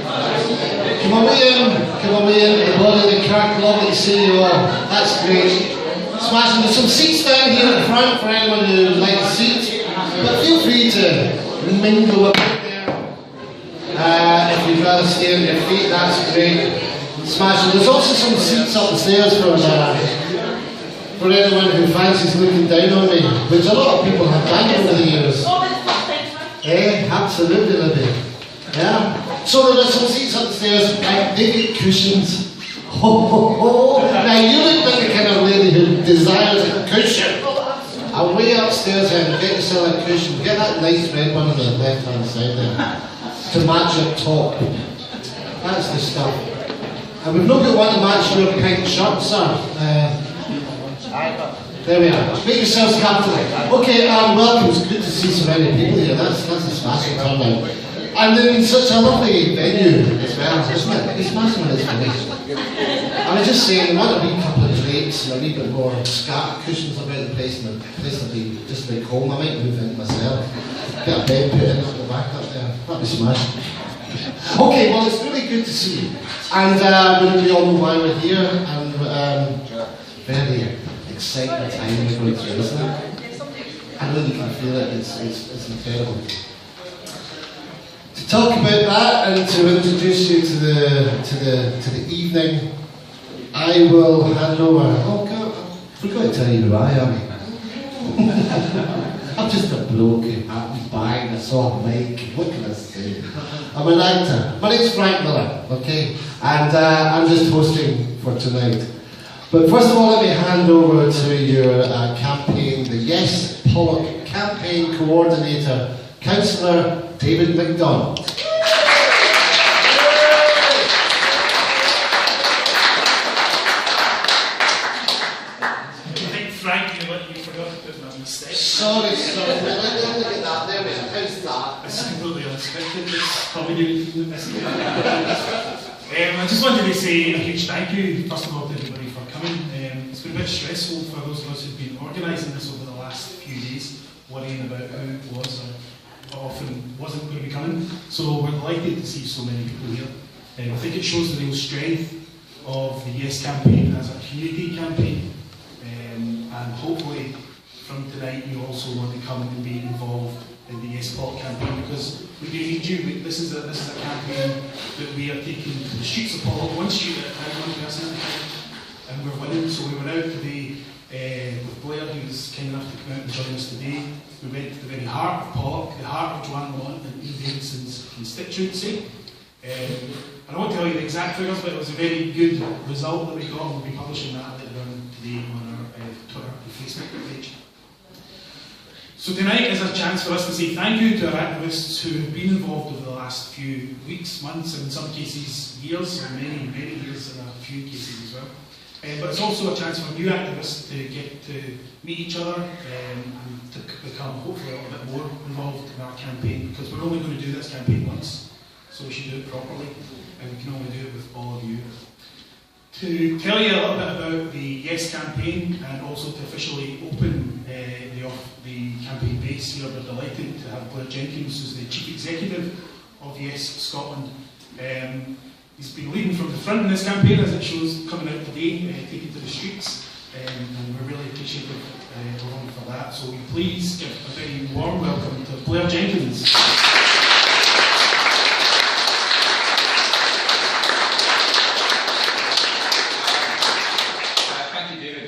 Come on way in, the body of the Kirk, lovely to see you all. That's great. Smashing. There's some seats down here at the front for anyone who would like a seat. But feel free to mingle up there. If you'd rather stay on your feet, that's great. Smashing. There's also some seats up the stairs for anyone who fancies looking down on me, which a lot of people have done over the years. Absolutely, Libby. Yeah. So there's some seats upstairs, like they get cushions. Now you look like the kind of lady who desires a cushion. Away upstairs and get yourself a cushion. Get that nice red one on the left hand side there to match your top. That's the stuff. And we've not got one to match your pink shirt, sir. There we are. Make yourselves comfortable. Okay, welcome. It's good to see so many people here. That's a smashing turnout. And in such a lovely venue as well, isn't it? It's smashing this place. I was just saying, I want a wee couple of drapes and a wee bit more scat cushions about the place, and the place will be just like home. I might move in myself. Get a bed put in at the back up there. That'd be smashing. Okay, well, it's really good to see you. And we all know why we're here, and very exciting time we're going through, isn't it? I really can feel it. It's incredible. To talk about that and to introduce you to the evening, I will hand over. Oh God, I forgot to tell you who I am. I'm just a bloke who happens by and I saw a mic. What can I say? I'm an actor. My name's Frank Miller, okay? And I'm just hosting for tonight. But first of all, let me hand over to your campaign, the Yes Pollok campaign coordinator, Councillor David McDonald. I think Frank, you forgot to put my mistake. Sorry. Look at that. There we are. How's that? It's completely unexpected. It's probably doing the best. I just wanted to say a huge thank you, first of all, to everybody for coming. It's been a bit stressful for those of us who've been organising this over the last few days, worrying about who it was or often wasn't going to be coming. So we're delighted to see so many people here. I think it shows the real strength of the Yes campaign as a community campaign. And hopefully from tonight you also want to come and be involved in the Yes Pollok campaign, because we do need you. This is a campaign that we are taking to the streets of Pollok, one street at a time, one person at a time, and we're winning. So we went out today with Blair, who was kind enough to come out and join us today. We went to the very heart of Pollok, the heart of Joanne Lawn and Ian Davidson's constituency. I won't tell you the exact figures, but it was a very good result that we got, and we'll be publishing that later on today on our Twitter and Facebook page. So tonight is a chance for us to say thank you to our activists who have been involved over the last few weeks, months, and in some cases years, or many, many years in a few cases as well. But it's also a chance for new activists to get to meet each other and to become hopefully a little bit more involved in our campaign, because we're only going to do this campaign once, so we should do it properly, and we can only do it with all of you. To tell you a little bit about the Yes campaign and also to officially open the campaign base here, we're delighted to have Blair Jenkins, who's the Chief Executive of Yes Scotland. He's been leading from the front in this campaign, as it shows coming out today, taking to the streets, and we're really appreciative of him for that. So will you please give a very warm welcome to Blair Jenkins.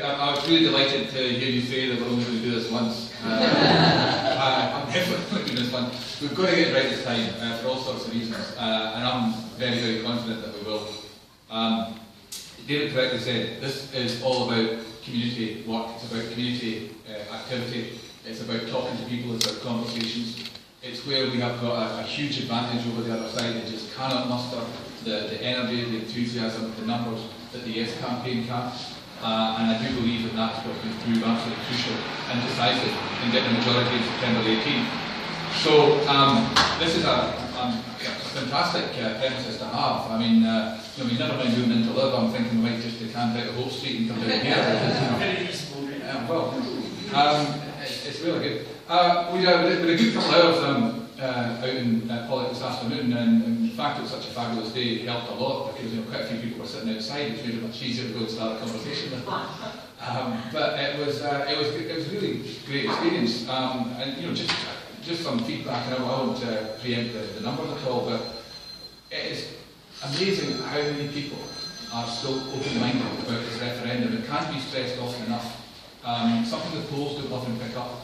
I was really delighted to hear you say that we're only going to do this once. I'm definitely going to do this once. We've got to get it right this time for all sorts of reasons, and I'm very, very confident that we will. David correctly said, this is all about community work, it's about community activity, it's about talking to people, it's about conversations. It's where we have got a huge advantage over the other side. It just cannot muster the energy, the enthusiasm, the numbers that the Yes campaign can. And I do believe that that's what can prove absolutely crucial and decisive in getting the majority in September 18th. So this is a fantastic premises to have. I mean, we never mind moving in to live. I'm thinking we might just decant out of Hope Street and come down here. It's really good. We had a good couple of hours out in Pollok this afternoon, and fact, it was such a fabulous day, it helped a lot because quite a few people were sitting outside, which made it much easier to go and start a conversation with them. But it was a really great experience, and just some feedback. And I won't preempt the numbers at all, but it is amazing how many people are still open-minded about this referendum. It can't be stressed often enough. Something the polls don't often pick up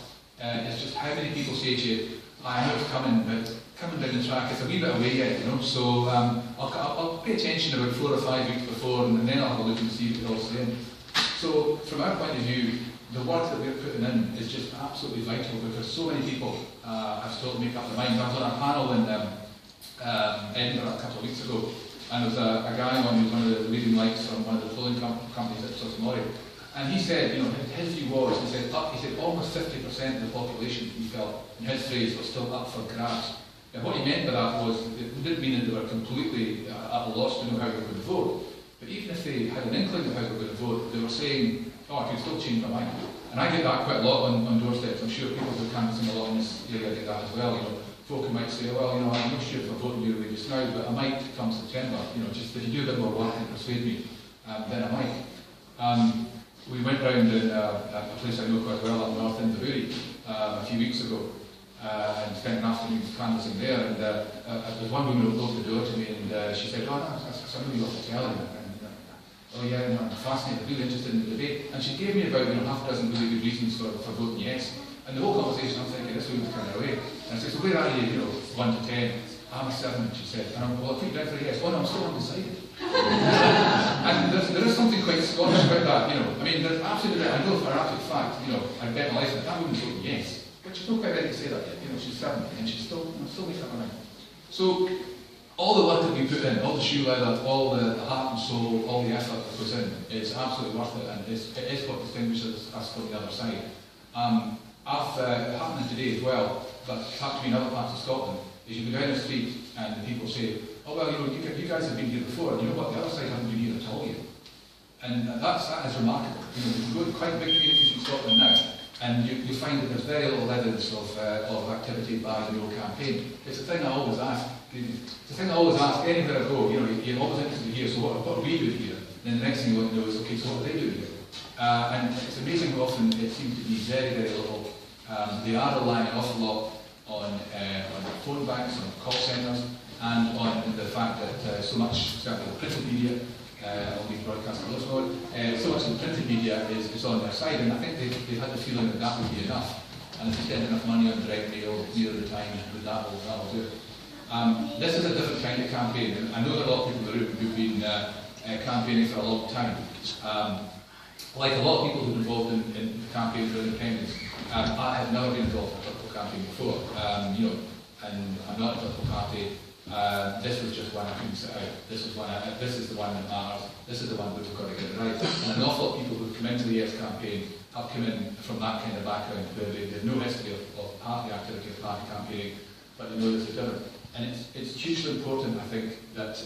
is just how many people say to you, I know it's coming, but coming down the track, it's a wee bit away yet, so I'll pay attention about 4 or 5 weeks before, and then I'll have a look and see what they're all saying. So from our point of view, the work that we're putting in is just absolutely vital because so many people have still to make up their minds. I was on a panel in Edinburgh a couple of weeks ago, and there was a guy on who was one of the leading lights from one of the polling companies at Sosmori, and he said, his view was, he said almost 50% of the population, he felt, in his phrase, was still up for grabs. And what he meant by that was, it didn't mean that they were completely at a loss to know how they were going to vote, but even if they had an inkling of how they were going to vote, they were saying, I can still change my mind. And I get that quite a lot on doorsteps. I'm sure people who are canvassing a lot in this area get that as well. Folk who might say, I'm not sure if I'm voting your way just now, but I might come September. Just if you do a bit more work and persuade me, then I might. We went round in a place I know quite well up north in Inverurie a few weeks ago and spent an afternoon canvassing there. And there was one woman who opened the door to me and she said, that's somebody off the telly. I'm fascinated, really interested in the debate. And she gave me about half a dozen really good reasons for voting yes. And the whole conversation, I'm thinking, this woman's kind of away. And I said, so where are you, 1 to 10? I'm a 7, she said. And I'll put you down for a yes. No, I'm still undecided. And there is something quite Scottish about that, there's absolutely, I know for an absolute fact, I bet my life that woman's voting yes. But she's not quite ready to say that yet, she's 7, and she's still making up her mind. So, all the work that we put in, all the shoe leather, all the heart and soul, all the effort that goes in, is absolutely worth it, and it is what distinguishes us from the other side. Happening today as well, but happening in other parts of Scotland, is you go down the street and the people say, you guys have been here before, and you know what, the other side hasn't been here at all yet. And that is remarkable. You can go to quite big communities in Scotland now, and you find that there's very little evidence of activity by the no campaign. It's a thing I always ask. It's a thing I always ask anywhere I go. You're always interested to hear, so what are we doing here? And then the next thing you want to know is, okay, so what are they doing here? And it's amazing how often it seems to be very, very little. They are relying an awful lot on phone banks, on call centres, and on the fact that so much, certainly the printed media, all these broadcast and so much of the printed media is on their side, and I think they've had the feeling that would be enough. And if you spend enough money on direct mail near the time, that'll do it. This is a different kind of campaign, and I know there are a lot of people in the room who've been campaigning for a long time. Like a lot of people who've been involved in campaigns for independence, I have never been involved in a political campaign before, and I'm not in a political party. This was just one I couldn't set out. This is the one that matters. This is the one we've got to get it right. And an awful lot of people who come into the Yes campaign have come in from that kind of background where they have no history of party activity, of party campaigning, but they know this is different. And it's hugely important, I think, that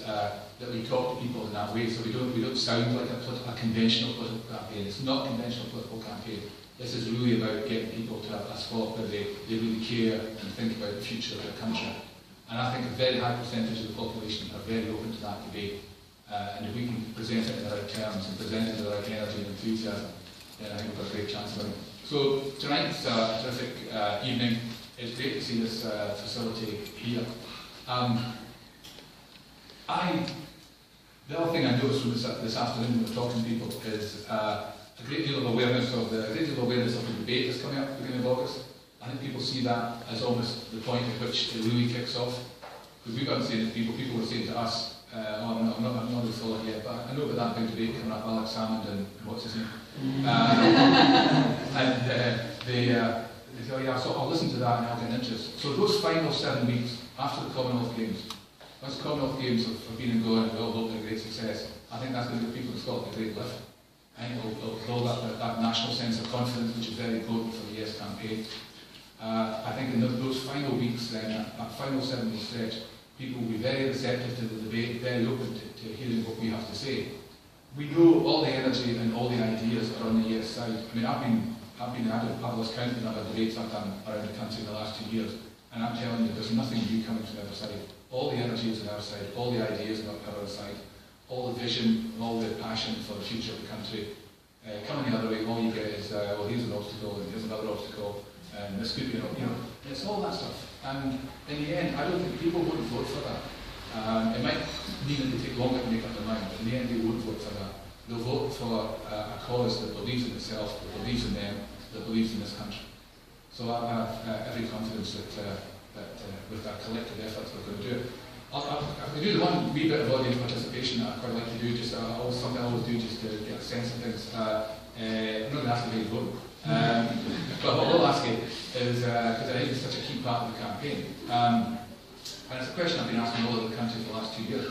we talk to people in that way, so we don't sound like a conventional political campaign. It's not a conventional political campaign. This is really about getting people to a spot where they really care and think about the future of their country. And I think a very high percentage of the population are very open to that debate. And if we can present it in the right terms and present it with the right energy and enthusiasm, then I think we've got a great chance of winning. So tonight's a terrific evening. It's great to see this facility here. The other thing I noticed from this afternoon when we're talking to people is a great deal of awareness of the debate that's coming up at the beginning of August. I think people see that as almost the point at which it really kicks off. Because we've got to say to people were saying to us, I'm not really full of it yet, but I know about that big debate coming up, Alex Salmond and what's his name? They say, so I'll listen to that and I'll get an interest. So those final 7 weeks after the Commonwealth Games, once the Commonwealth Games have been and gone and we all hope they're a great success, I think that's going to give people in Scotland a great lift. I think it'll build up that national sense of confidence, which is very important for the Yes campaign. I think in those final weeks, that final 7-week stretch, people will be very receptive to the debate, very open to hearing what we have to say. We know all the energy and all the ideas are on the Yes side. I mean, I've been added part of this counting number of debates I've done around the country in the last 2 years, and I'm telling you, there's nothing new coming from the other side. all the energy is on our side, all the ideas are on our side, all the vision, all the passion for the future of the country. Coming the other way, all you get is, well, here's an obstacle, and here's another obstacle, and this could be, it's all that stuff. And in the end, I don't think people would vote for that. It might mean that they take longer to make up their mind, but in the end, they won't vote for that. They'll vote for a cause that believes in itself, that believes in them, that believes in this country. So I have every confidence that with our collective efforts we're going to do it. I'll do the one wee bit of audience participation that I quite like to do, just something I always do just to get a sense of things. I'm not going to ask you how you vote, but what I will ask you is, because I think it's such a key part of the campaign, and it's a question I've been asking all over the country for the last 2 years.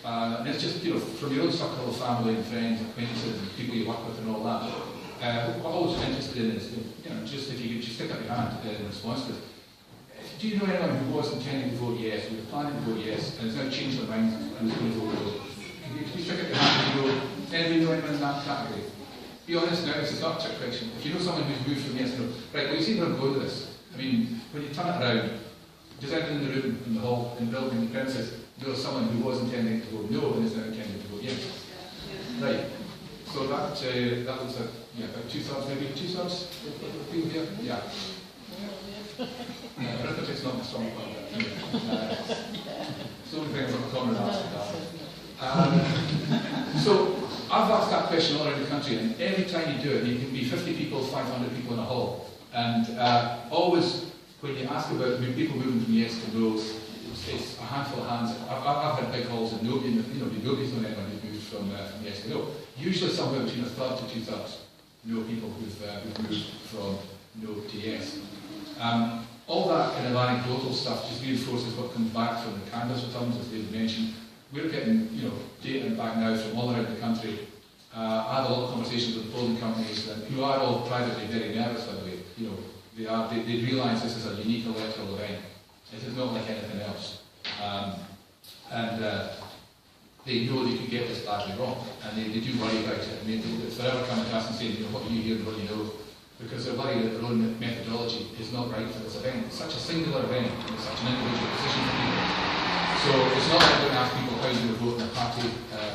And it's just, from your own circle of family and friends, acquaintances, and people you work with and all that. What I'm always interested in is, just if you could just stick up your hand in response to it. Do you know anyone who was intending to vote yes, who was planning to vote yes, and has now changed their mind and is going to vote no? Can you stick up your hand and go, anybody know anyone in that category? Be honest now, this is not a trick question. If you know someone who's moved from yes to no, right, well, you see where I'm going with this. I mean, when you turn it around, does everyone in the room, in the hall, in the building, in the premises, know someone who was intending to vote no and is now intending to vote yes? Right. So that was about 2/3, maybe 2/3 of people here? Yeah. Arithmetic's not the strong part of it. It's the only thing I've got common with So I've asked that question all around the country, and every time you do it, you can be 50 people, 500 people in a hall. And always, when you ask about people moving from yes to no, it's a handful of hands. I've had big halls and nobody's known anyone who's moved from yes to no. Usually somewhere between 1/3 to 2/3 know people who've moved from no to yes. All that kind of anecdotal stuff just reinforces what comes back from the canvas returns, as David mentioned. We're getting data back now from all around the country. I had a lot of conversations with the polling companies who are all privately very nervous, by the way. They realise this is a unique electoral event. It is not like anything else. They know they could get this badly wrong, and they do worry about it. And it's forever coming to us and saying, what do you hear and what do you know? Because they're worried that their own methodology is not right for this event. It's such a singular event, and it's such an individual decision for people. So it's not like we're going to ask people how you're going to vote in a party,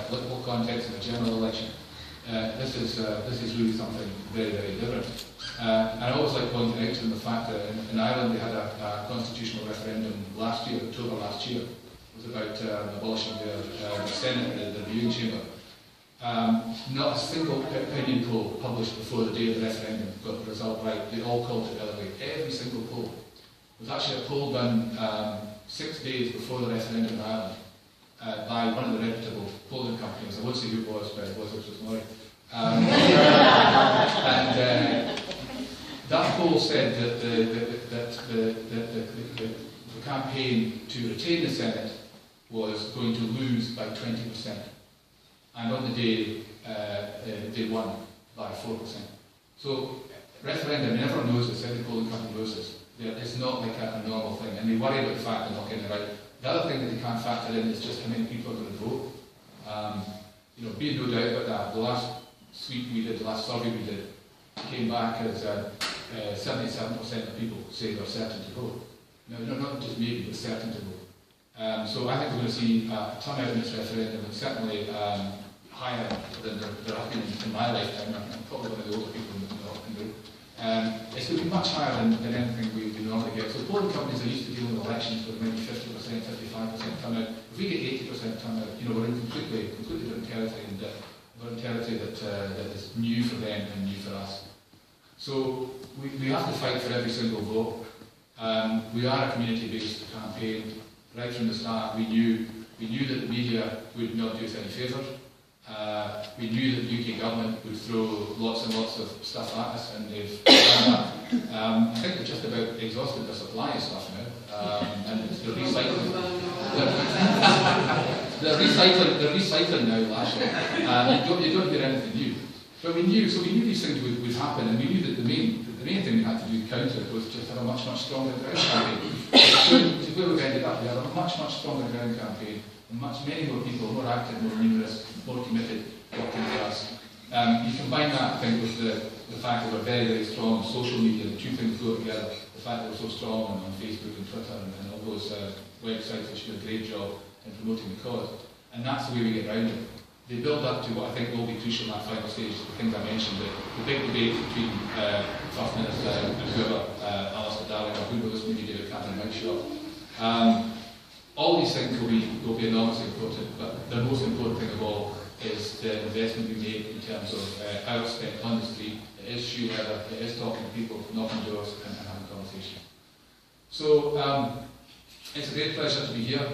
political context, in a general election. This is really something very, very different. And I always like pointing out to them the fact that in Ireland they had a constitutional referendum last year, October last year. It was about abolishing the Senate, the reviewing chamber. Not a single opinion poll published before the day of the referendum got the result right. They all called it the other way. Every single poll. There was actually a poll done 6 days before the referendum in Ireland by one of the reputable polling companies. I won't say who it was, but it was Murray. That poll said that the campaign to retain the Senate was going to lose by 20%. And on the day, they won by 4%. So, referendum, and everyone knows this, every polling company knows this. It's not like a normal thing, and they worry about the fact they're not getting it right. The other thing that they can't factor in is just how many people are going to vote. Be no doubt about that. The last sweep we did, the last survey we did, came back as 77% of people say they're certain to vote. Now, not just maybe, but certain to vote. So I think we're going to see a turnout in this referendum, and certainly higher than there have been in my lifetime. I'm probably one of the older people in the room. It's going to be much higher than anything we normally get. So polling companies are used to dealing with elections with maybe 50%, 55% turnout. If we get 80% turnout, we're in completely different territory, and we're in territory that is new for them and new for us. So we have to fight for every single vote. We are a community-based campaign. Right from the start, we knew that the media would not do us any favours. We knew that the UK government would throw lots and lots of stuff at us, and they've done that. I think they've just about exhausted their supply of stuff now, and they're recycling. They're recycling now, actually. You don't hear anything new. But we knew these things would happen, and we knew that the main thing we had to do to counter it was just have a much stronger ground campaign. Which is where we've ended up. We have a much stronger ground campaign, and many more people, more active, more numerous, more committed, working for us. You combine that, I think, with the fact that we're very, very strong on social media, the two things go together. The fact that we're so strong on Facebook and Twitter and all those websites which do a great job in promoting the cause. And that's the way we get around it. They build up to what I think will be crucial in that final stage, the things I mentioned, the big debate between First Minister and whoever, Alistair Darling, or who knows, maybe David Cameron might show up. All these things will be enormously important, but the most important thing of all is the investment we make in terms of hours spent on the street. It is shoe leather, it is talking to people, knocking doors and having conversation. So it's a great pleasure to be here.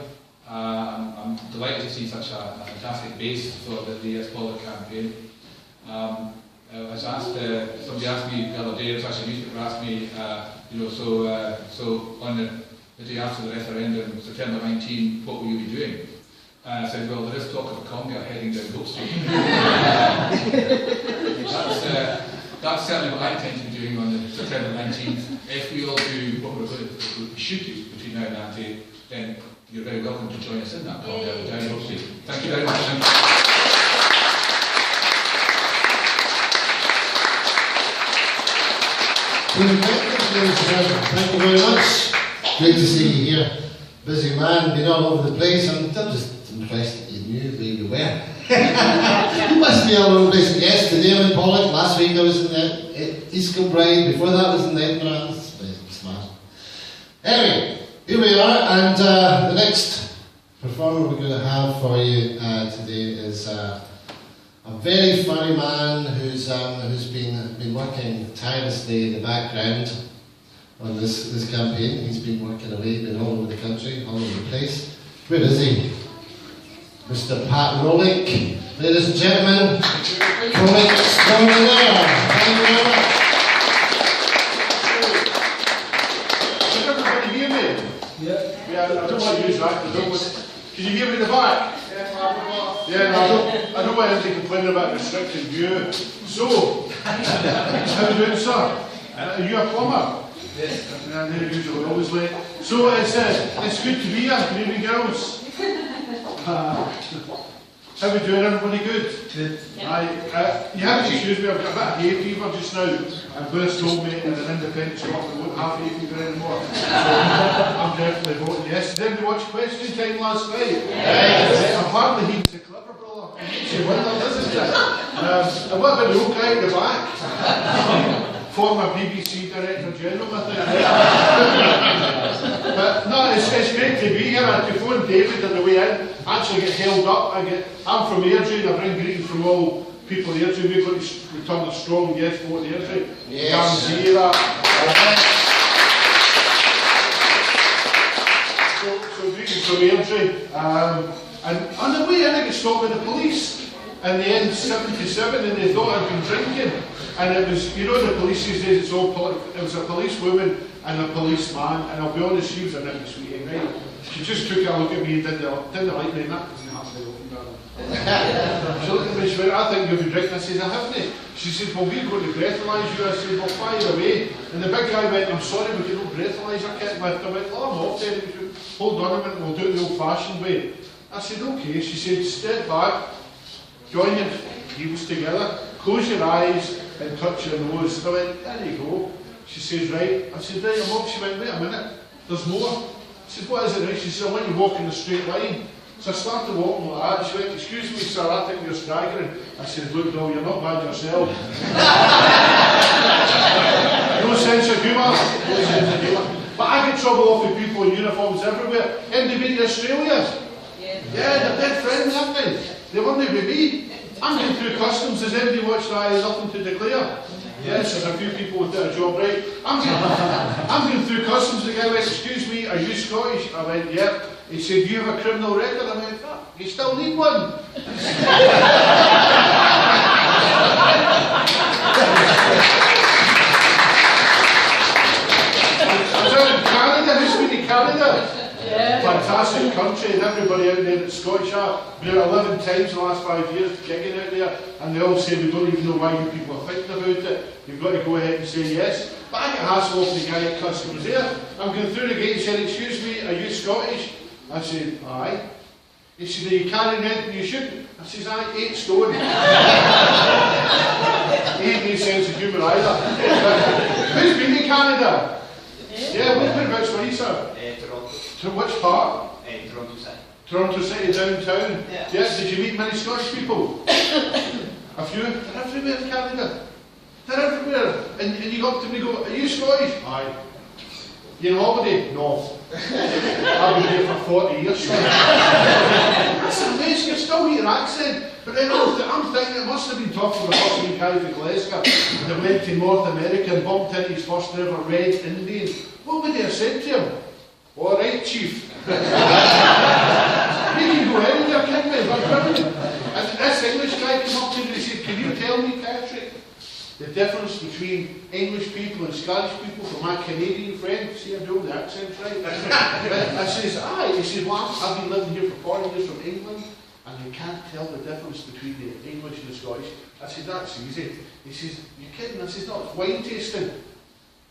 I'm delighted to see such a fantastic base for the Yes Pollok campaign. I was asked, somebody asked me the other day, it was actually a newspaper asked me, so on the day after the referendum, September 19, what will you be doing? I said, well, there is talk of a conga heading down Hope Street. That's certainly what I intend to be doing on the September 19th. If we all do what we should do between now and that day, then you're very welcome to join us in that conga down Hope Street. Thank you very much. Thank you very much. Great to see you here. Busy man, been all over the place. I'm just impressed that you knew where you were. You must be all over the place. Yes, today I'm in Pollok. Last week I was in East Kilbride. Before that I was in Edinburgh. It's smart. Anyway, here we are, and the next performer we're going to have for you today is a very funny man who's been working tirelessly in the background on this campaign. He's been working away, been all over the country, all over the place. Where is he? Mr. Pat Rolick. Ladies and gentlemen, Pollok extraordinaire. Thank you very much. Can everybody hear me? Yeah, I don't want to use that. Can you hear me in the back? Yeah, no, I don't want anybody complaining about restricted view. So, how are you doing, sir? Are you a plumber? Yes. They're usually always late. So it's good to be here, baby girls. How are we doing? Everybody good? Good. You have to excuse me, I've got a bit of hay fever just now. And Glynis told me in an independent shop we won't have hay fever anymore. So I'm definitely voting yes. Did anybody watch Question Time last night? Yes. Apparently he was a clever brother. He's a winner, isn't it? And what about the old guy in the back? Former BBC Director General, I think. But no, it's great to be here. I had to phone David on the way in. I actually get held up. I'm from Airdrie and I bring greetings from all people in Airdrie. We've got to return a strong yes vote in Airdrie. Yes. Guarantee that. So greetings from Airdrie. And on the way in I got stopped by the police. In the end, 77, and they thought I'd been drinking. And it was, you know, the police these days, it was a policewoman and a policeman, and I'll be honest, she was a nice sweetie, right? She just took a look at me and didn't like me, and that doesn't happen very often. She looked at me and she went, I think you've been drinking. I said, I haven't. She said, well, we're going to breathalyse you. I said, well, fire away. And the big guy went, I'm sorry, we cannot breathalyse our kit lift. I went, oh, I'm off then. Hold on a minute, we'll do it the old-fashioned way. I said, okay. She said, step back, join your heels together, close your eyes, and touch your nose. I went, there you go. She says, right. I said, right, I'm off. She went, wait a minute, there's more. I said, what is it, right? She said, I want you to walk in a straight line. So I started walking like that. She went, excuse me, sir, I think you're staggering. I said, look, no, you're not bad yourself. No sense of humour. No sense of humour. But I get trouble off with people in uniforms everywhere. Anybody been to Australia? Yeah, they're dead friends, aren't they? They weren't with me. I'm going through customs. Has anybody watched that? There's nothing to declare. Yes, there's a few people with a job, right? I'm going through customs. The guy went, excuse me, are you Scottish? I went, yep. He said, do you have a criminal record? I went, oh, you still need one. I was out in Canada. Who's been to Canada? Fantastic country, and everybody out there that's Scottish are. Been 11 times in the last 5 years gigging out there, and they all say we don't even know why you people are thinking about it. You've got to go ahead and say yes. But I get hassle off the guy at customs there. I'm going through the gate and said, excuse me, are you Scottish? I said, aye. He said, are you carrying anything you shouldn't? I said, aye, 8 stone. He had no sense of humour. humour either. Who's been in Canada? Yeah, whereabouts were you, sir? Toronto. To which part? Toronto City. Toronto City, downtown? Yeah. Yes, did you meet many Scottish people? A few? They're everywhere in Canada. They're everywhere. And you go up to me and go, are you Scottish? Aye. You on holiday? No. I've been here for 40 years. It's amazing, you're still with your accent. But then I'm thinking it must have been tough for the person who carried the Glasgow that went to North America and bumped into his first ever red Indian. What would they have said to him? All right, chief. You can go anywhere, can't we? But brilliant. And this English guy came up to me and he said, can you tell me, Patrick, the difference between English people and Scottish people for my Canadian friend? See, I'm doing the accents right. I says, aye. He says, well, I've been living here for 40 years from England, and you can't tell the difference between the English and the Scottish. I said, that's easy. He says, you kidding? I says, no, it's wine tasting.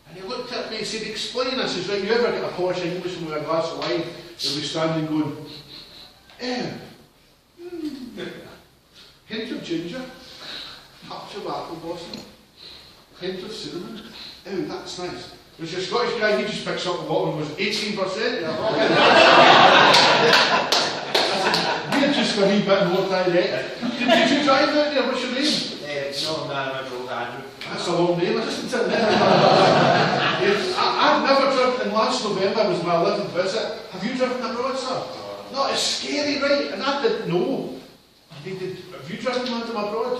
And he looked at me and said, explain. I says, right, you ever get a posh Englishman with a glass of wine and be standing going, hint of ginger, touch of apple blossom, hint of cinnamon. Oh, that's nice. There's a Scottish guy, he just picks up the bottle and goes, 18%. You're just a wee bit more direct. Did you drive out there? What's your name? No, I'm old Andrew. That's a long name, isn't it? I've never driven, and last November was my 11th visit. Have you driven abroad, sir? No, it's scary, right? And I didn't know. Have you driven abroad?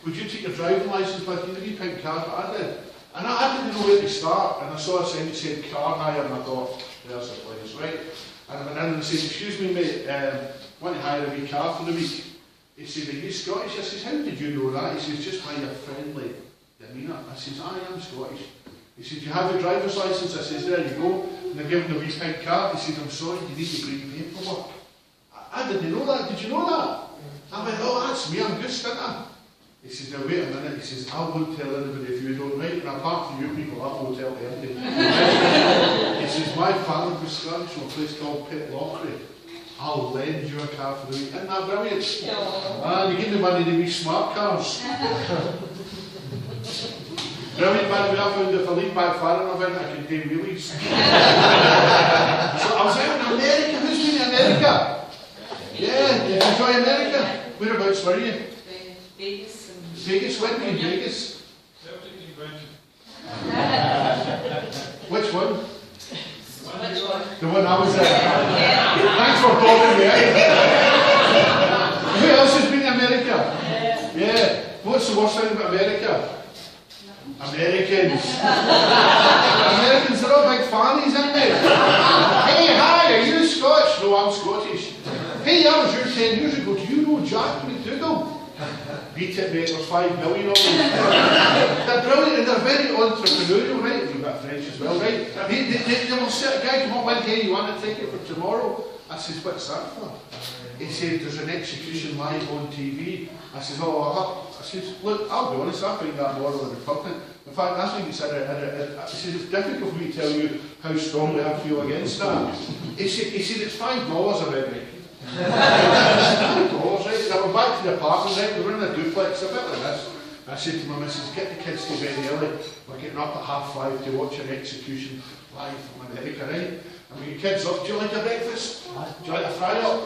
Would you take your driving licence back in the wee pink car? But I did. And I didn't know where to start. And I saw a sign that said car hire, and I thought, there's a place, right? And I went in and said, excuse me, mate, want to hire a wee car for the week? He said, are you Scottish? I says, how did you know that? He says, just by your friendly demeanour. I says, I am Scottish. He says, you have a driver's licence? I says, there you go. And I gave him the wee pink card. He says, I'm sorry, you need to bring paperwork. I didn't know that. Did you know that? I went, oh, that's me, I'm good, didn't I? He says, now wait a minute. He says, I won't tell anybody if you don't, right? And apart from you people, I won't tell anybody. He says, my father was Scottish from a place called Pollok. I'll lend you a car for the week. Isn't that brilliant? No. You give me money to be smart cars. Brilliant, man. I found if I leave back far enough in, I can do wheelies. So I was out in America. Who's been in America? Yeah, you enjoy America? Whereabouts were you? Vegas. Vegas? When were you in Vegas? Which one? The one I was at. Thanks for calling me. Who else has been in America? Yeah. What's the worst thing about America? Americans. Americans are all big fannies, aren't they? Hey, hi, are you Scottish? No, I'm Scottish. Hey, I was here 10 years ago. Do you know Jack McDougall? Beat it, mate. There's 5 million of them. They're brilliant and they're very entrepreneurial, right? You've got French as well, right? They will sit a guy come up one day, you want a ticket for tomorrow? I says, what's that for? He said, there's an execution live on TV. I says, oh, I says, look, I'll be honest, I find that moral and repugnant. In fact, I think I said, it's difficult for me to tell you how strongly I feel against that. He said it's $5 a week. $5, right? And I went back to the apartment, right? We were in a duplex, a bit like this. I said to my missus, get the kids to bed early. We're getting up at 5:30 to watch an execution live from America, right? And when your kids up, do you like a breakfast? Do you like a fry-up?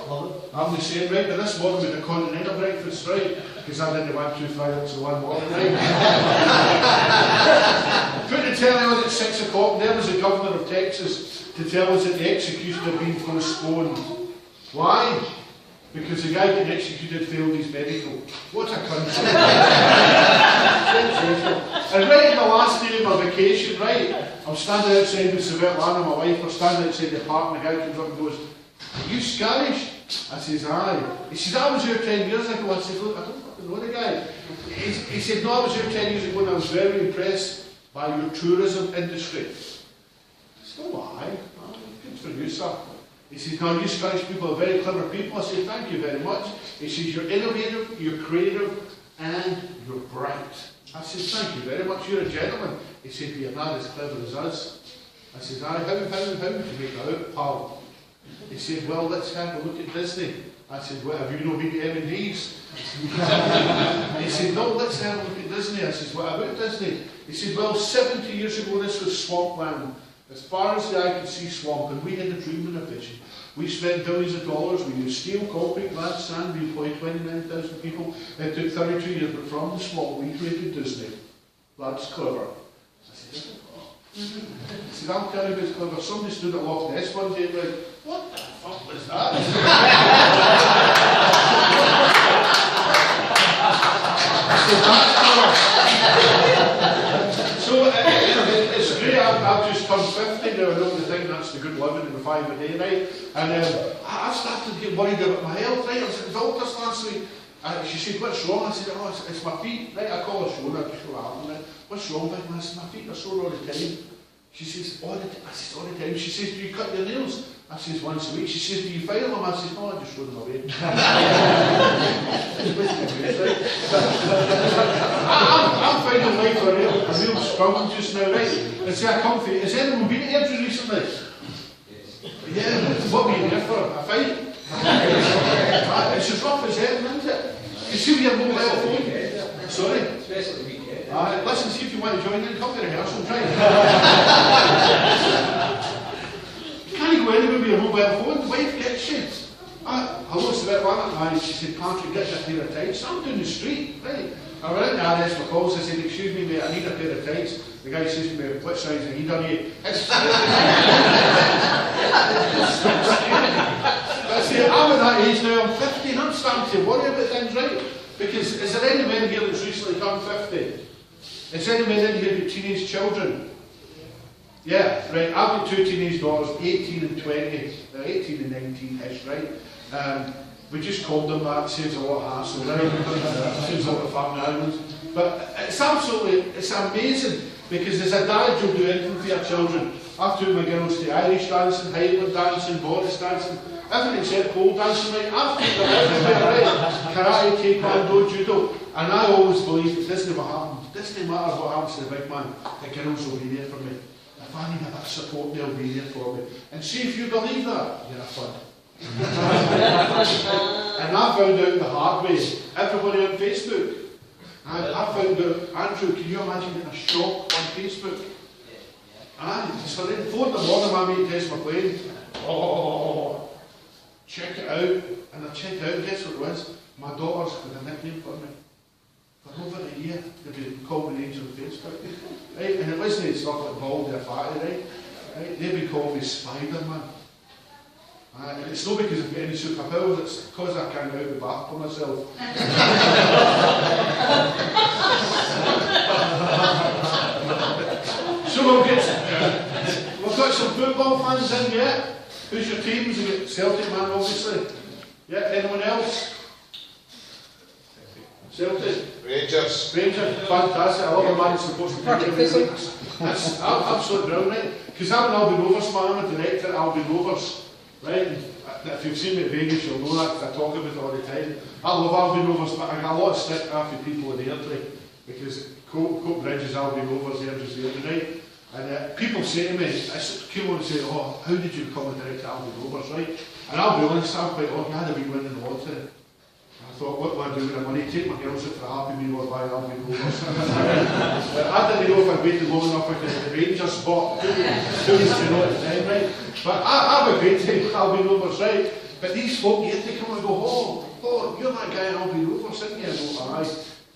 I'm the same, right? But this morning with the continental breakfast, right? Because I didn't want 2 fry-ups in one morning, right? Put the telly on at 6 o'clock, there was the governor of Texas to tell us that the execution had been postponed. Why? Because the guy getting executed failed his medical. What a country. And right in the last day of my vacation, right, I'm standing outside with Savette and my wife, we're standing outside the park, and the guy comes up and goes, are you Scottish? I says, aye. He says, I was here 10 years ago. I said, look, I don't fucking know the guy. He said, no, I was here 10 years ago and I was very impressed by your tourism industry. I said, oh, aye. Good for you, sir. He says, no, you Scottish people are very clever people. I said, thank you very much. He says, you're innovative, you're creative, and you're bright. I said, thank you very much, you're a gentleman. He said, you're not as clever as us. I said, aye, how did you make that out, pal? He said, well, let's have a look at Disney. I said, well, have you not been to M&D's? He said, no, let's have a look at Disney. I said, what about Disney? He said, well, 70 years ago this was swampland. As far as the eye could see swamp, and we had a dream and a vision. We spent billions of dollars, we used steel, concrete, glass, sand, we employed 29,000 people. It took 32 years, but from the swamp we created Disney. That's clever. I said, I said, I'll tell you it's clever. Somebody stood at Loch Ness one day and went, what the fuck was that? So it's great, I've just turned 50 now, I don't think that's the good living in the 5 a day, right? And I've started to get worried about my health, right? I was at the doctor's last week, she said, what's wrong? I said, oh, it's my feet, right? I call her shoulder, just go out, right? What's wrong with me? I said, my feet are sore all the time. She says, all the time. I said, all the time. She says, do you cut your nails? I says, once a week. She says, do you file them? I says, no, I just throw them away. I'm finding life a real struggle just now, right? It's a comfy. Has anyone been to Airdrie recently? Yeah, what were you there for? A fight? It's as rough as heaven, isn't it? You see your mobile phone? Sorry? Especially the weekend. Listen, see if you want to join in, come to rehearsal, try. Can't you go anywhere with your mobile phone? The wife gets you. Hello, it's about one. She said, can't you get a pair of tights? I'm down the street, right? I went in the RS for calls. I said, excuse me, mate, I need a pair of tights. The guy says to me, what size are you done here? I said, I'm at that age now, I'm 50, and I'm starting to worry about things, right? Because is there anyone in here that's recently turned 50? Is anyone in here with teenage children? Yeah, right. I've got 2 teenage daughters, 18 and 20, 18 and 19-ish, right? We just called them that, saves a lot of hassle, right? Saves a lot of family arguments. But it's amazing, because as a dad, you'll do anything for your children. I've took my girls to Irish dancing, Highland dancing, Boris dancing, everything except pole dancing, right? I've taken them everywhere, right? Karate, taekwondo, judo. And I always believe if this never happens, this no matter what happens to the big man, the girls will be there for me. If I need a bit of support, they'll be there for me. And see if you believe that, you're a fun. And I found out the hard way, everybody on Facebook. I found out, Andrew, can you imagine getting a shock on Facebook? So then 4 in the morning, my mate Des McLean, oh, check it out. And I checked out, guess what it was? My daughter's got a nickname for me. For over a year, they've been calling me names on Facebook. Right? And it wasn't stuff like bald or fatty, right? They've been calling me Spider-Man. And it's not because I've got any superpowers, it's because I can't get out of the bath for myself. So we've got some football fans in yet. Who's your teams? We've got Celtic man, obviously. Yeah, anyone else? Celtic? Rangers, fantastic. I love a man who's supposed to be That's absolutely brilliant. Because I'm an Albion Rovers man, I'm a director at Albion Rovers. Right? If you've seen me at Vegas, you'll know that, because I talk about it all the time. I love Albion Rovers, but I got a lot of stick after people in Airdrie, because Cope Bridge is Albion Rovers, Airdrie's Airdrie, right? And people say to me, it's cool to say, oh, how did you become a director at Albion Rovers, right? And I'll be honest, I'm quite, oh, you had to be winning the lottery. I thought, what do I do with the money? Take my girls out for a Happy Meal or buy Albion Rovers. I didn't know if I'd waited long enough for the Rangers spot. Who used to know at the time, right? But I'm a great time at Albion Rovers, right? But these folk here, they come and go, oh, you're that guy at Albion Rovers, isn't you? I go, aye.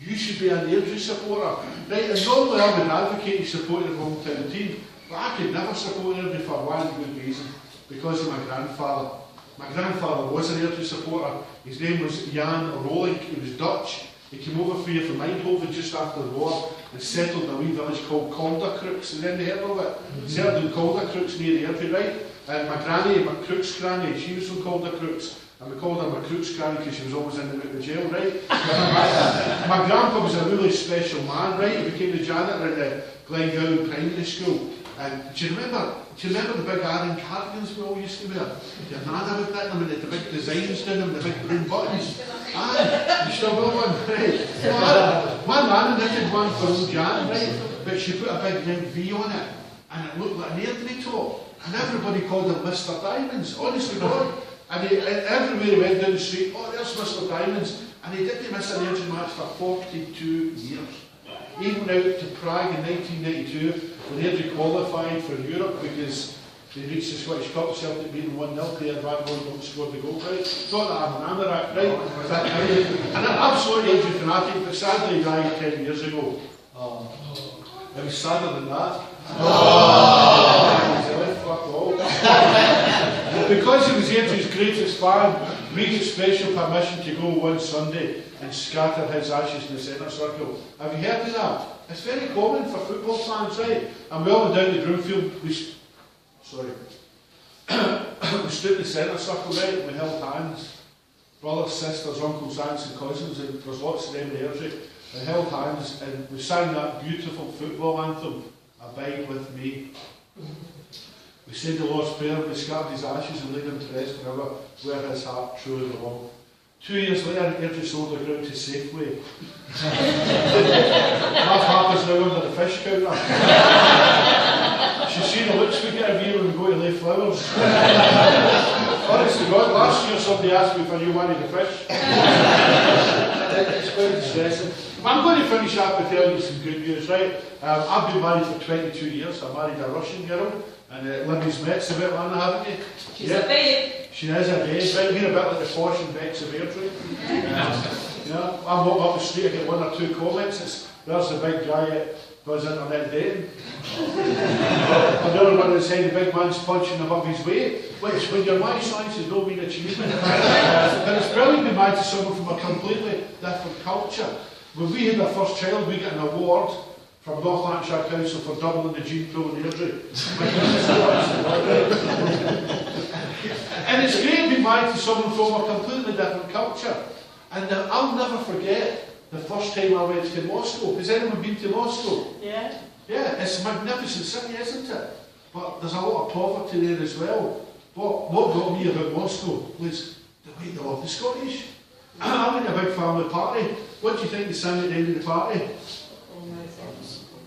You should be an Airdrie supporter. Right, and normally I'm an advocate supporting the hometown team, but I could never support Airdrie for one good reason, because of my grandfather. My grandfather was an Airdrie supporter. His name was Jan Rolink. He was Dutch. He came over here from Eindhoven just after the war and settled in a wee village called Caldercrooks. Has anyone heard of it? Settled in Caldercrooks near Airdrie, right? And my granny, my Crooks granny, she was from Caldercrooks. And we called her my Crooks granny because she was always in and out of the jail, right? My grandpa was a really special man, right? He became the janitor at the Glengowan Primary School. And do you remember the big iron cardigans we all used to wear? Your nana would knit them and the big designs down them, the big green buttons. Aye, you still got one, right? My nana knitted one for old Jan, right? But she put a big red V on it, and it looked like an Airdrie top. And everybody called him Mr. Diamonds, honestly God. And everywhere he went down the street, oh, there's Mr. Diamonds. And he didn't miss an Airdrie match for 42 years. He went out to Prague in 1992 when Airdrie qualified for Europe because they reached the Scottish Cup, Celtic beating 1-0, Claire Van Boy scored the goal, right? Not that I'm an amateur, right? And an absolute Airdrie fanatic, but sadly he died 10 years ago. It was sadder than that. Fuck all. Because he was Airdrie's greatest fan, we get special permission to go one Sunday and scatter his ashes in the centre circle. Have you heard of that? It's very common for football fans, right? And we all went down to Broomfield, we stood in the centre circle, right, and we held hands. Brothers, sisters, uncles, aunts and cousins, and there's lots of them in Airdrie. We held hands and we sang that beautiful football anthem, Abide With Me. We said the Lord's Prayer, we scattered his ashes and laid him to rest forever, where his heart truly belonged. 2 years later, Airdrie sold the ground to Safeway. Half happens now under the fish counter. She's seen the looks we get of here when we go to lay flowers. Honest to God, last year somebody asked me if I knew one of the fish. It's quite distressing. I'm going to finish up with telling you some good news, right? I've been married for 22 years. I married a Russian girl, and Libby's met's a bit one, haven't you? She's a babe. She is a babe, right? We're a bit like the posh and Becks of Airdrie. I walk up the street, I get one or two comments. There's the big guy that does internet dating. Another one that said the big man's punching above his weight, which when you're my size is no mean achievement. But it's brilliant to be married to someone from a completely different culture. When we had our first child, we got an award from North Lanarkshire Council for doubling the gene pool in Airdrie. And it's great to be married to someone from a completely different culture. And I'll never forget the first time I went to Moscow. Has anyone been to Moscow? Yeah. Yeah, it's a magnificent city, isn't it? But there's a lot of poverty there as well. But what got me about Moscow was the way they love the Scottish. I went to a big family party. What do you think they sang at the end of the party?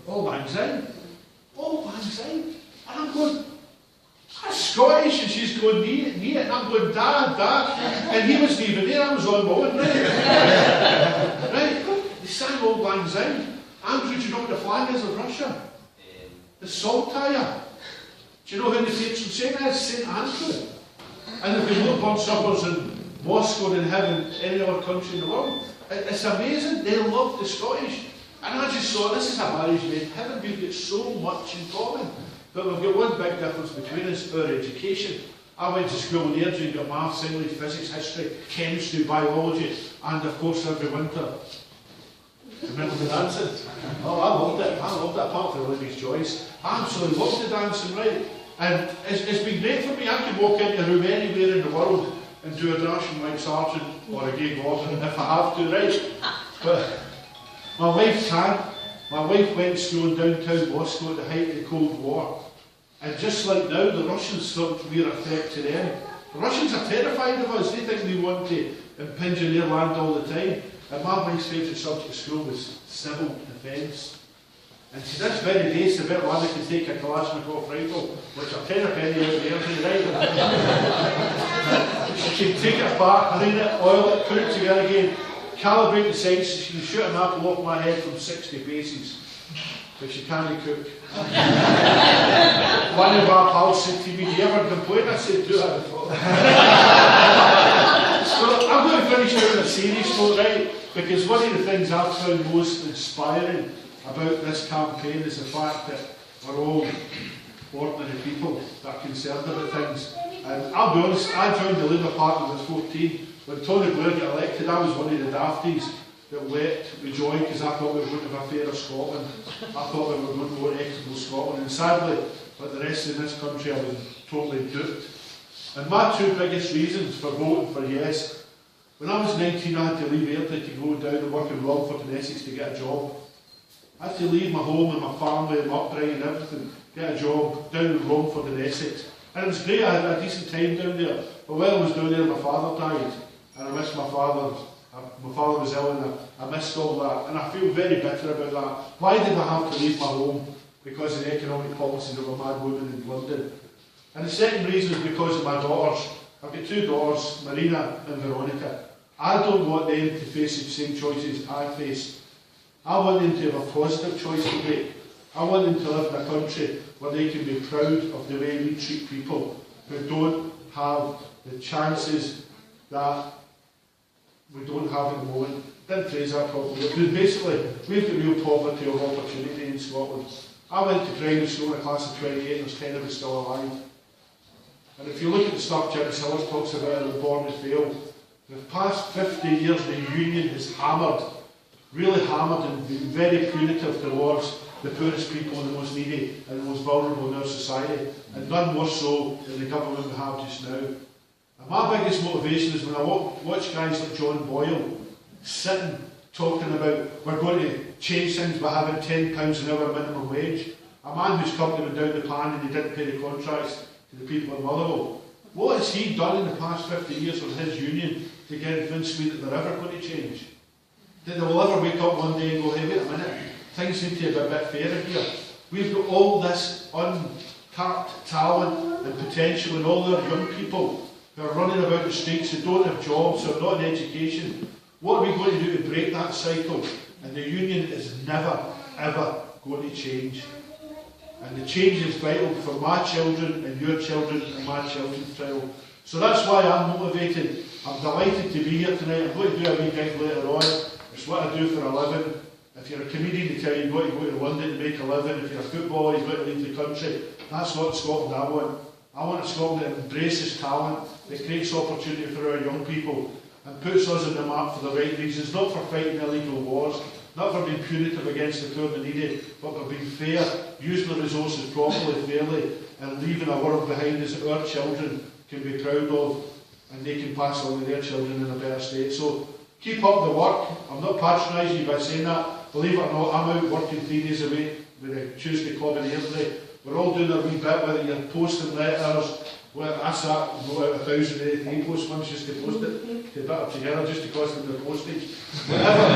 All Lang Syne. All Lang Syne. And I'm going, that's Scottish, and she's going, nee, and I'm going, Dad, and he wasn't even there, I was on my own, right? Right? They sang Old Lang Syne. Andrew, do you know what the flag is of Russia? The Saltire. Do you know who the patron saint is? St. Andrew. And there've been more burnt suppers in Moscow than heaven any other country in the world. It's amazing, they love the Scottish. And I just thought, this is a marriage made in heaven, we've got so much in common. But we've got one big difference between us, our education. I went to school in Airdrie and got maths, English, physics, history, chemistry, biology, and of course every winter. Remember the dancing? Oh, I loved it, apart from Libby's Joyce. I absolutely loved the dancing, right? And it's been great for me. I could walk into a room anywhere in the world and do a dashing like Sergeant or a gay warden if I have to, right? But my wife can't. My wife went to school in downtown Moscow at the height of the Cold War. And just like now, the Russians thought we were a threat to them. The Russians are terrified of us. They think we want to impinge on their land all the time. And my wife's favourite subject at school was civil defence. And to this very day, it's a bit rather can take a Kalashnikov rifle, which I'll tell a penny out there, right? She can take it apart, clean it, oil it, put it together again, calibrate the sights, so she can shoot an apple off my head from 60 paces. But she can't cook. One of our pals said to me, do you ever complain? I said, do I before? So I'm going to finish doing a serious note, right? Because one of the things I've found most inspiring about this campaign is the fact that we're all ordinary people that are concerned about things. And I'll be honest, I joined the Labour Party when I was 14. When Tony Blair got elected, I was one of the dafties that wept with joy because I thought we were going to have a fairer Scotland. I thought we were going to have a more equitable Scotland. And sadly, like the rest of this country, I was totally duped. And my two biggest reasons for voting for Yes, when I was 19, I had to leave Airdrie to go down and work in Romford and Essex to get a job. I had to leave my home and my family and my upbringing and everything, get a job down in Romford and Essex. And it was great, I had a decent time down there. But while I was down there, my father died. And I missed my father. My father was ill and I missed all that. And I feel very bitter about that. Why did I have to leave my home? Because of the economic policies of a mad woman in London. And the second reason is because of my daughters. I've got 2 daughters, Marina and Veronica. I don't want them to face the same choices I faced. I want them to have a positive choice to make. I want them to live in a country where they can be proud of the way we treat people who don't have the chances that we don't have at the moment. Didn't phrase that properly. But basically, we've got real poverty of opportunity in Scotland. I went to primary school in a class of 28 and there's 10 of us still alive. And if you look at the stuff Jimmy Sellers talks about in the Born to Fail, the past 50 years the union has hammered, really hammered and been very punitive towards the poorest people and the most needy and the most vulnerable in our society, and none more so than the government we have just now. And my biggest motivation is when I watch guys like John Boyle sitting talking about we're going to change things by having £10 an hour minimum wage. A man whose company went down the pan and he didn't pay the contracts to the people in Motherwell. What has he done in the past 50 years with his union to convince me that they're ever going to change? That they will ever wake up one day and go, hey, wait a minute, things seem to be a bit fairer here. We've got all this untapped talent and potential in all our young people who are running about the streets, who don't have jobs, who are not in education. What are we going to do to break that cycle? And the union is never, ever going to change. And the change is vital for my children and your children and my children's child. So that's why I'm motivated. I'm delighted to be here tonight. I'm going to do a wee gig later on. It's what I do for a living. If you're a comedian, they tell you you've got to go to London to make a living. If you're a footballer, you've got to leave the country. That's not Scotland I want. I want a Scotland that embraces talent, that creates opportunity for our young people, and puts us on the map for the right reasons, not for fighting illegal wars, not for being punitive against the poor and the needy, but for being fair, using the resources properly, fairly, and leaving a world behind us that our children can be proud of, and they can pass on to their children in a better state. So keep up the work. I'm not patronising you by saying that. Believe it or not, I'm out working 3 days a week with the Tuesday Club in Airdrie. We're all doing our wee bit, whether you're posting letters. Well, I sat and wrote out 1,000 e-post ones just to post it, to put it together just to cost them the postage. Whatever.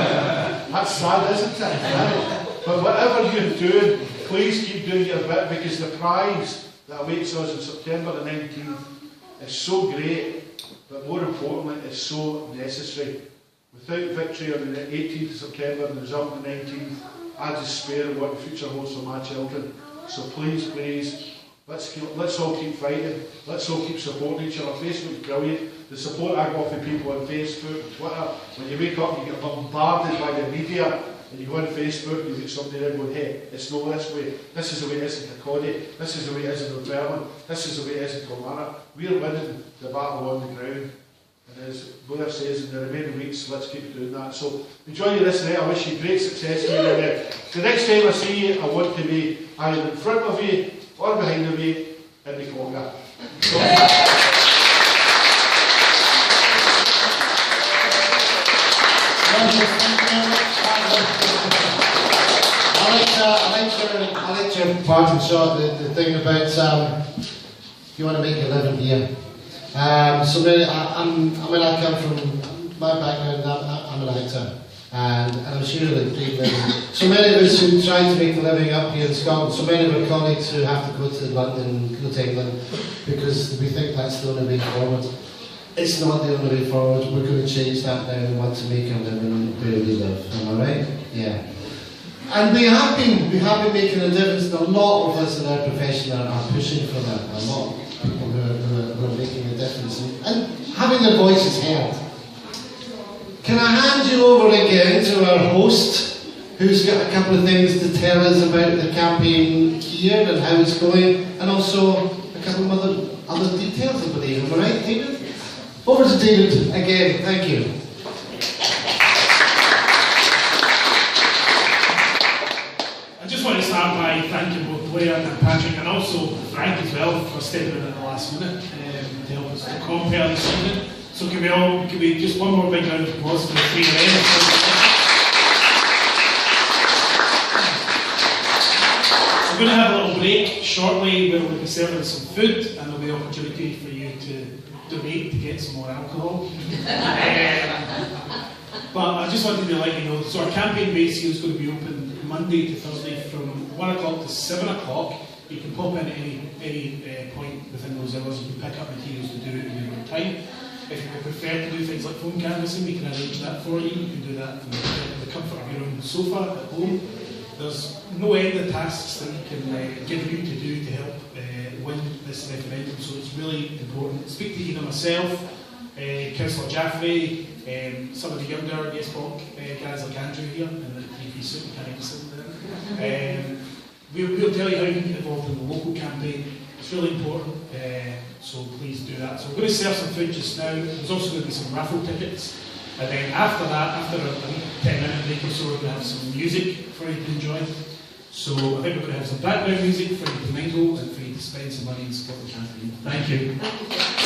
That's sad, isn't it? But whatever you're doing, please keep doing your bit, because the prize that awaits us on September the 19th is so great, but more importantly, it's so necessary. Without victory on the 18th of September and the result on the 19th, I despair of what the future holds for my children. So please, let's all keep fighting. Let's all keep supporting each other. Facebook's brilliant. The support I got from people on Facebook and Twitter, when you wake up, you get bombarded by the media, and you go on Facebook, you get somebody there going, hey, it's not this way. This is the way it is in Kirkcaldy. This is the way it is in Dunfermline. This is the way it is in Kilmarnock. We're winning the battle on the ground. And as Blair says, in the remaining weeks, let's keep doing that. So enjoy your rest of the night. I wish you great success in your day. The next time I see you, I want to be either in front of you or behind of you in the conga. I like your parting shot, the thing about you want to make a living here. So really, I come from my background. I'm an actor, and I'm sure that so many of us who try to make a living up here in Scotland, so many of our colleagues who have to go to London, go to England, because we think that's the only way forward. It's not the only way forward. We're going to change that now and want to make a living where we live. Am I right? Yeah. And we have been making a difference, and a lot of us in our profession are pushing for that. A lot of people who are making a difference and having their voices heard. Can I hand you over again to our host, who's got a couple of things to tell us about the campaign here and how it's going, and also a couple of other details, I believe. Am I right, David? Over to David again. Thank you. I just want to start by thanking both Blair and Patrick, and also Frank as well, for stepping in at the last minute to help us to compare this evening. So can we just one more big round of applause for the three of them? So we're going to have a little break shortly where we'll be serving some food, and there'll be an opportunity for you to donate to get some more alcohol. But I just wanted to let you know, so our campaign base here is going to be open Monday to Thursday from 1 o'clock to 7 o'clock. You can pop in at any point within those hours. You can pick up materials to do it in your own time. If you prefer to do things like phone canvassing, we can arrange that for you. You can do that from the comfort of your own sofa at home. There's no end of tasks that we can give you to do to help win this referendum, so it's really important. Speak to either myself, Councillor Jaffrey, some of the younger Yes Pollok guys like Andrew here, and the TV suit, you can't even sit there. We'll tell you how you can get involved in the local campaign. It's really important, so please do that. So we're going to serve some food just now. There's also going to be some raffle tickets. And then after that, after a 10-minute break or so, we're going to have some music for you to enjoy. So I think we're going to have some background music for you to mingle and for you to spend some money and support the campaign. Thank you.